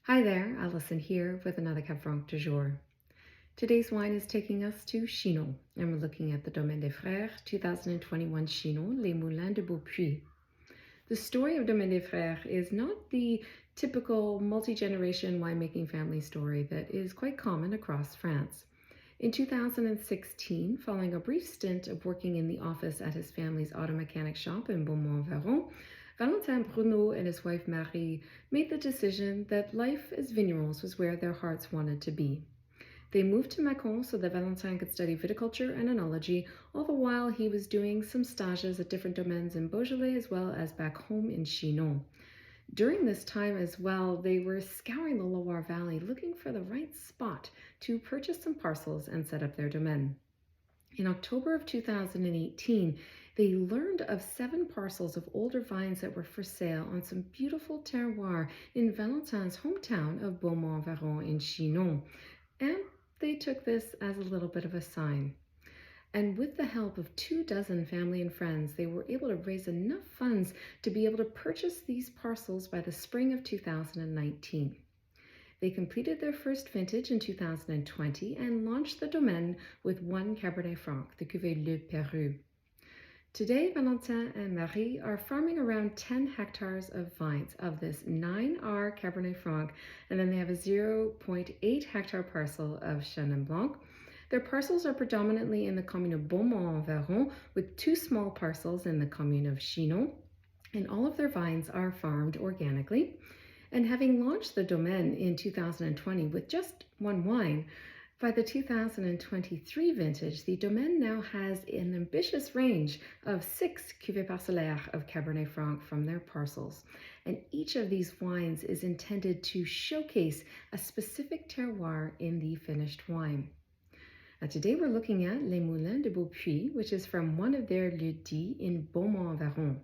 Hi there, Alison here with another Cab Franc du jour. Today's wine is taking us to Chinon, and we're looking at the Domaine des Frères 2021 Chinon Les Moulins de Beau Puy. The story of Domaine des Frères is not the typical multi-generation winemaking family story that is quite common across France. In 2016, following a brief stint of working in the office at his family's auto mechanic shop in Beaumont-en-Véron, Valentin Bruneau and his wife Marie made the decision that life as vignerons was where their hearts wanted to be. They moved to Macon so that Valentin could study viticulture and oenology, all the while he was doing some stages at different domaines in Beaujolais as well as back home in Chinon. During this time as well, they were scouring the Loire Valley looking for the right spot to purchase some parcels and set up their domaine. In October of 2018, they learned of 7 parcels of older vines that were for sale on some beautiful terroir in Valentin's hometown of Beaumont-en-Véron in Chinon, and they took this as a little bit of a sign. And with the help of 24 family and friends, they were able to raise enough funds to be able to purchase these parcels by the spring of 2019. They completed their first vintage in 2020 and launched the domaine with 1 Cabernet Franc, the cuvée Le Pérou. Today, Valentin and Marie are farming around 10 hectares of vines. Of this, 9 are Cabernet Franc, and then they have a 0.8 hectare parcel of Chenin Blanc. Their parcels are predominantly in the commune of Beaumont-en-Véron, with 2 small parcels in the commune of Chinon, and all of their vines are farmed organically. And having launched the domaine in 2020 with just 1 wine, by the 2023 vintage, the domaine now has an ambitious range of 6 cuvées parcellaires of Cabernet Franc from their parcels. And each of these wines is intended to showcase a specific terroir in the finished wine. Now today we're looking at Les Moulins de Beau Puy, which is from one of their lieux-dits in Beaumont-en-Véron.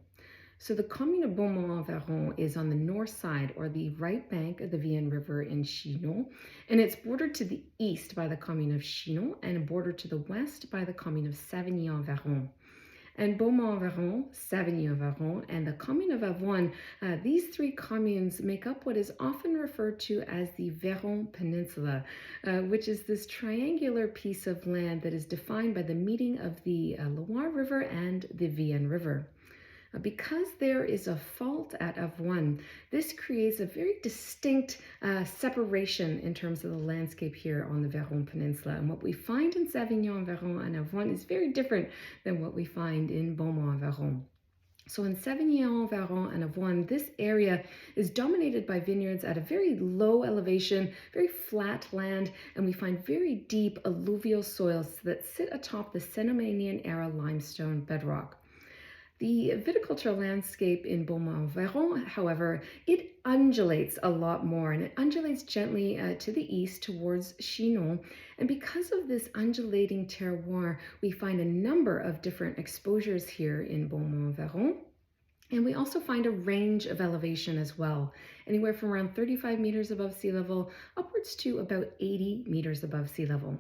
So the commune of Beaumont-en-Véron is on the north side, or the right bank of the Vienne River in Chinon, and it's bordered to the east by the commune of Chinon and bordered to the west by the commune of Savigny-en-Véron. And Beaumont-en-Véron, Savigny-en-Véron, and the commune of Avoine, these 3 communes make up what is often referred to as the Véron Peninsula, which is this triangular piece of land that is defined by the meeting of the Loire River and the Vienne River. Because there is a fault at Avoine, this creates a very distinct separation in terms of the landscape here on the Véron Peninsula. And what we find in Savigny-en-Véron and Avoine is very different than what we find in Beaumont-en-Véron. So in Savigny-en-Véron and Avoine, this area is dominated by vineyards at a very low elevation, very flat land, and we find very deep alluvial soils that sit atop the Cenomanian era limestone bedrock. The viticultural landscape in Beaumont-en-Véron, however, it undulates a lot more, and it undulates gently to the east towards Chinon. And because of this undulating terroir, we find a number of different exposures here in Beaumont-en-Véron. And we also find a range of elevation as well, anywhere from around 35 meters above sea level upwards to about 80 meters above sea level.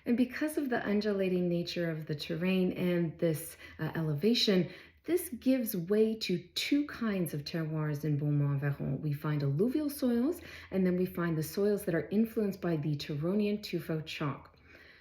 And because of the undulating nature of the terrain and this elevation, this gives way to 2 kinds of terroirs in Beaumont-en-Véron. We find alluvial soils, and then we find the soils that are influenced by the Turonian Tuffeau chalk.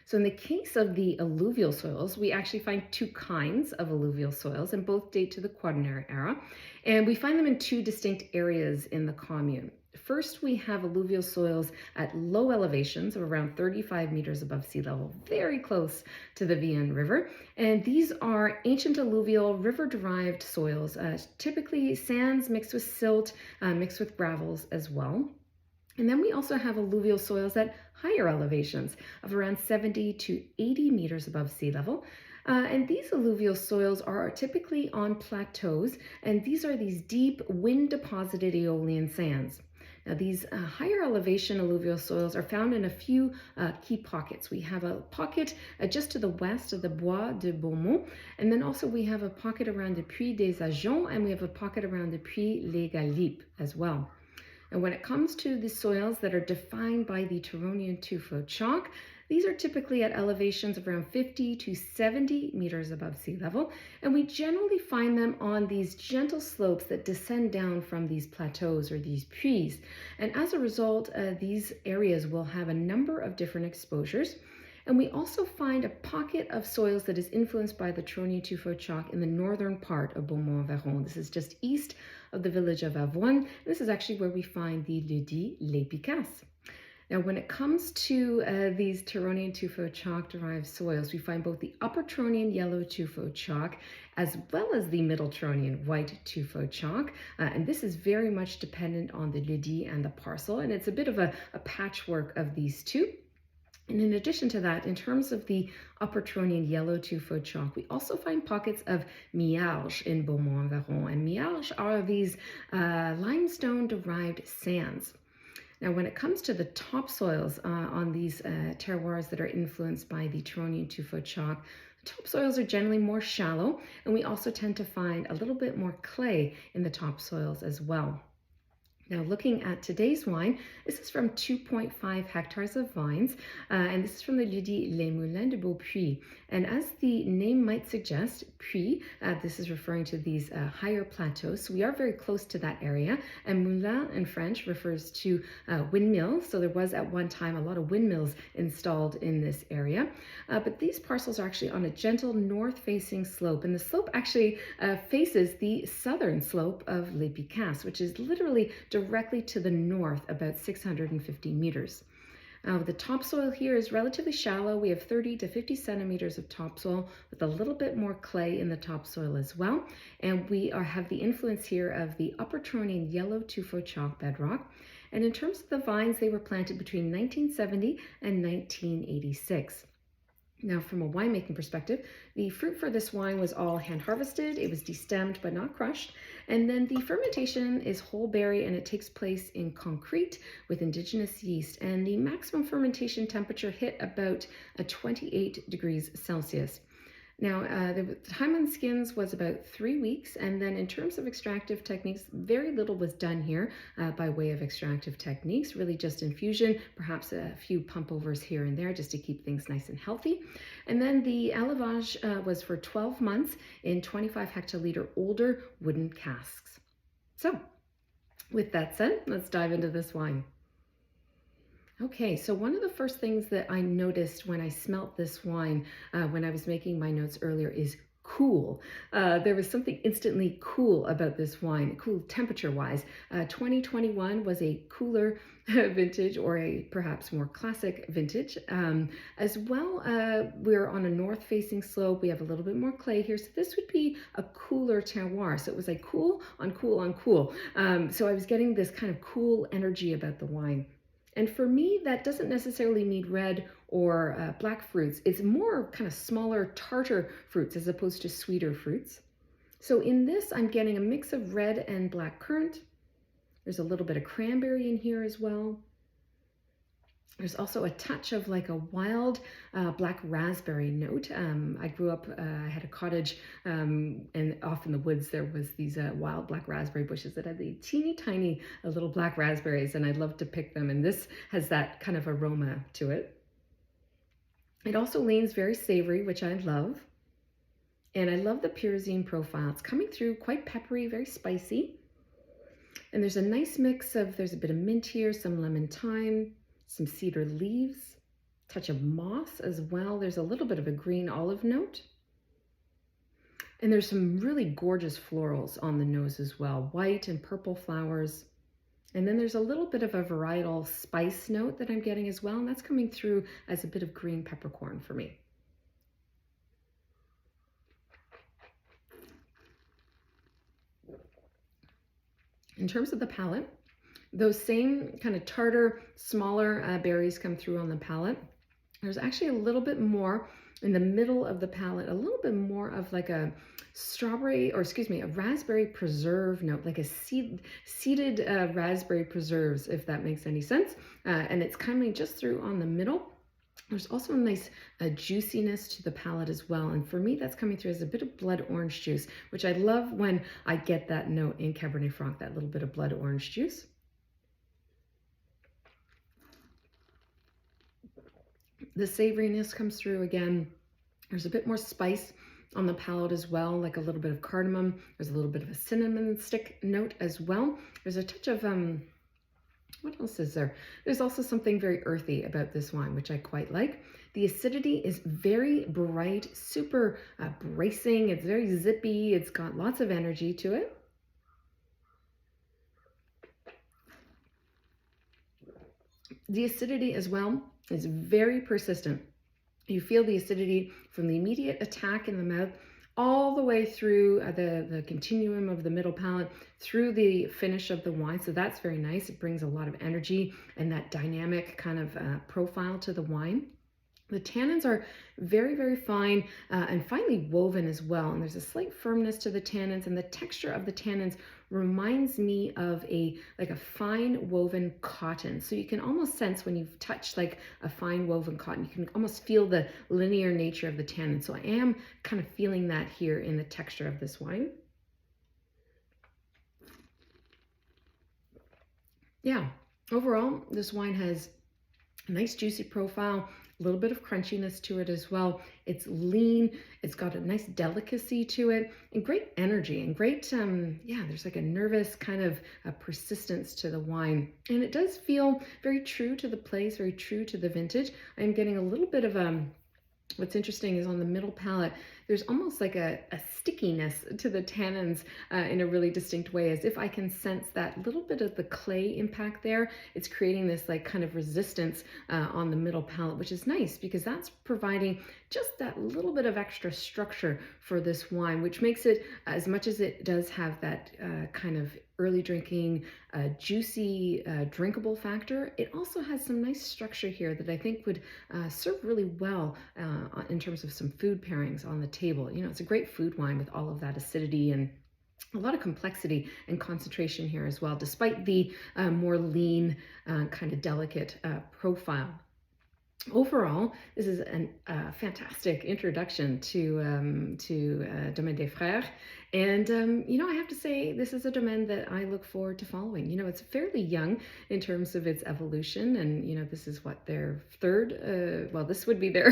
So in the case of the alluvial soils, we actually find 2 kinds of alluvial soils, and both date to the Quaternary era. And we find them in 2 distinct areas in the commune. First, we have alluvial soils at low elevations of around 35 meters above sea level, very close to the Vienne River. And these are ancient alluvial river-derived soils, typically sands mixed with silt, mixed with gravels as well. And then we also have alluvial soils at higher elevations of around 70 to 80 meters above sea level. And these alluvial soils are typically on plateaus, and these are these deep wind-deposited aeolian sands. Now, these higher elevation alluvial soils are found in a few key pockets. We have a pocket just to the west of the Bois de Beaumont, and then also we have a pocket around the Puy des Agents, and we have a pocket around the Puy les Galipes as well. And when it comes to the soils that are defined by the Turonian Tuffeau chalk, These are typically at elevations of around 50 to 70 meters above sea level, and we generally find them on these gentle slopes that descend down from these plateaus or these puys. And as a result, these areas will have a number of different exposures. And we also find a pocket of soils that is influenced by the Trogny Tuffeau chalk in the northern part of Beaumont-en-Véron. This is just east of the village of Avoine. This is actually where we find the Lieux-dits Les Picasses. Now, when it comes to these Turonian Tuffeau chalk-derived soils, we find both the Upper Turonian yellow Tuffeau chalk as well as the Middle Turonian white Tuffeau chalk. And this is very much dependent on the Lieux-dits and the parcel, and it's a bit of a patchwork of these two. And in addition to that, in terms of the Upper Turonian yellow Tuffeau chalk, we also find pockets of miarges in Beaumont-en-Véron. And miarges are these limestone-derived sands. Now, when it comes to the topsoils on these terroirs that are influenced by the Turonian Tuffeau chalk, the topsoils are generally more shallow, and we also tend to find a little bit more clay in the topsoils as well. Now, looking at today's wine, this is from 2.5 hectares of vines, and this is from the Lieux-dits Les Moulins de Beau Puy. And as the name might suggest, Puy, this is referring to these higher plateaus. So we are very close to that area, and Moulin in French refers to windmills. So there was at one time a lot of windmills installed in this area. But these parcels are actually on a gentle north-facing slope, and the slope actually faces the southern slope of Les Picasses, which is literally directly to the north, about 650 meters. The topsoil here is relatively shallow. We have 30 to 50 centimeters of topsoil with a little bit more clay in the topsoil as well. And we have the influence here of the Upper Turonian yellow Tuffeau chalk bedrock. And in terms of the vines, they were planted between 1970 and 1986. Now, from a winemaking perspective, the fruit for this wine was all hand harvested. It was destemmed but not crushed. And then the fermentation is whole berry, and it takes place in concrete with indigenous yeast. And the maximum fermentation temperature hit about 28 degrees Celsius. Now, the time on skins was about 3 weeks, and then in terms of extractive techniques, very little was done here by way of extractive techniques, really just infusion, perhaps a few pump overs here and there just to keep things nice and healthy. And then the élevage was for 12 months in 25 hectoliter older wooden casks. So, with that said, let's dive into this wine. Okay, so one of the first things that I noticed when I smelt this wine, when I was making my notes earlier, is cool. There was something instantly cool about this wine, cool temperature-wise. 2021 was a cooler vintage, or a perhaps more classic vintage. As well, we're on a north-facing slope. We have a little bit more clay here, so this would be a cooler terroir. So it was like cool on cool on cool. So I was getting this kind of cool energy about the wine. And for me, that doesn't necessarily mean red or black fruits. It's more kind of smaller, tartar fruits as opposed to sweeter fruits. So in this, I'm getting a mix of red and black currant. There's a little bit of cranberry in here as well. There's also a touch of like a wild black raspberry note. I grew up, I had a cottage, and off in the woods there was these wild black raspberry bushes that had the teeny tiny little black raspberries, and I love to pick them, and this has that kind of aroma to it. It also leans very savory, which I love. And I love the pyrazine profile. It's coming through quite peppery, very spicy. And there's a nice mix of, there's a bit of mint here, some lemon thyme, some cedar leaves, touch of moss as well. There's a little bit of a green olive note. And there's some really gorgeous florals on the nose as well, white and purple flowers. And then there's a little bit of a varietal spice note that I'm getting as well, and that's coming through as a bit of green peppercorn for me. In terms of the palate, those same kind of tartar, smaller berries come through on the palate. There's actually a little bit more in the middle of the palate, a little bit more of like a strawberry, or excuse me, a raspberry preserve note, like a seeded raspberry preserves, if that makes any sense. And it's coming just through on the middle. There's also a nice juiciness to the palate as well. And for me, that's coming through as a bit of blood orange juice, which I love when I get that note in Cabernet Franc, that little bit of blood orange juice. The savoriness comes through again. There's a bit more spice on the palate as well, like a little bit of cardamom. There's a little bit of a cinnamon stick note as well. There's a touch of, what else is there? There's also something very earthy about this wine, which I quite like. The acidity is very bright, super bracing. It's very zippy. It's got lots of energy to it. The acidity as well is very persistent. You feel the acidity from the immediate attack in the mouth all the way through the continuum of the middle palate, through the finish of the wine. So that's very nice. It brings a lot of energy and that dynamic kind of profile to the wine. The tannins are very, very fine and finely woven as well. And there's a slight firmness to the tannins, and the texture of the tannins reminds me of a fine woven cotton. So you can almost sense when you've touched like a fine woven cotton, you can almost feel the linear nature of the tannin. So I am kind of feeling that here in the texture of this wine. Yeah, overall, this wine has a nice juicy profile, a little bit of crunchiness to it as well. It's lean, it's got a nice delicacy to it, and great energy and great, yeah, there's like a nervous kind of persistence to the wine. And it does feel very true to the place, very true to the vintage. I'm getting a little bit of what's interesting is on the middle palate, there's almost like a stickiness to the tannins in a really distinct way, as if I can sense that little bit of the clay impact there. It's creating this like kind of resistance on the middle palate, which is nice because that's providing just that little bit of extra structure for this wine, which makes it, as much as it does have that kind of early drinking, juicy, drinkable factor, it also has some nice structure here that I think would serve really well in terms of some food pairings on the table. You know, it's a great food wine with all of that acidity and a lot of complexity and concentration here as well, despite the more lean, kind of delicate profile. Overall, this is a fantastic introduction to Domaine des Frères. And, you know, I have to say, this is a domain that I look forward to following. You know, it's fairly young in terms of its evolution. And, you know, this is what, their third, well, this would be their,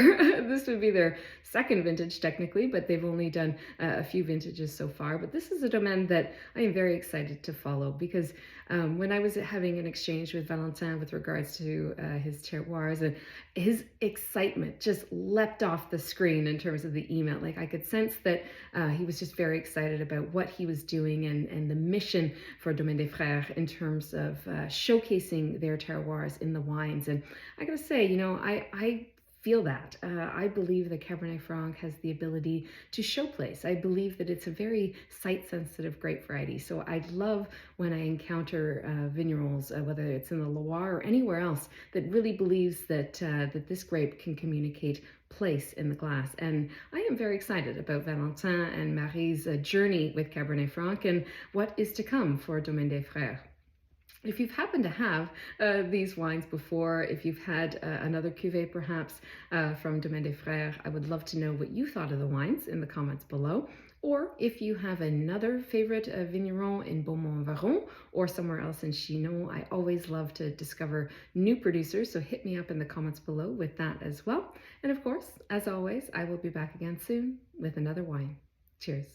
this would be their second vintage technically, but they've only done a few vintages so far. But this is a domain that I am very excited to follow because when I was having an exchange with Valentin with regards to his terroirs, and his excitement just leapt off the screen in terms of the email. Like I could sense that he was just very excited about what he was doing and the mission for Domaine des Frères in terms of showcasing their terroirs in the wines. And I gotta say, you know, I feel that. I believe that Cabernet Franc has the ability to showplace. I believe that it's a very site-sensitive grape variety. So I love when I encounter vignerons, whether it's in the Loire or anywhere else, that really believes that that this grape can communicate place in the glass. And I am very excited about Valentin and Marie's journey with Cabernet Franc and what is to come for Domaine des Frères. If you've happened to have these wines before, if you've had another cuvée perhaps from Domaine des Frères, I would love to know what you thought of the wines in the comments below. Or if you have another favorite vigneron in Beaumont-en-Véron or somewhere else in Chinon, I always love to discover new producers, so hit me up in the comments below with that as well. And of course, as always, I will be back again soon with another wine. Cheers.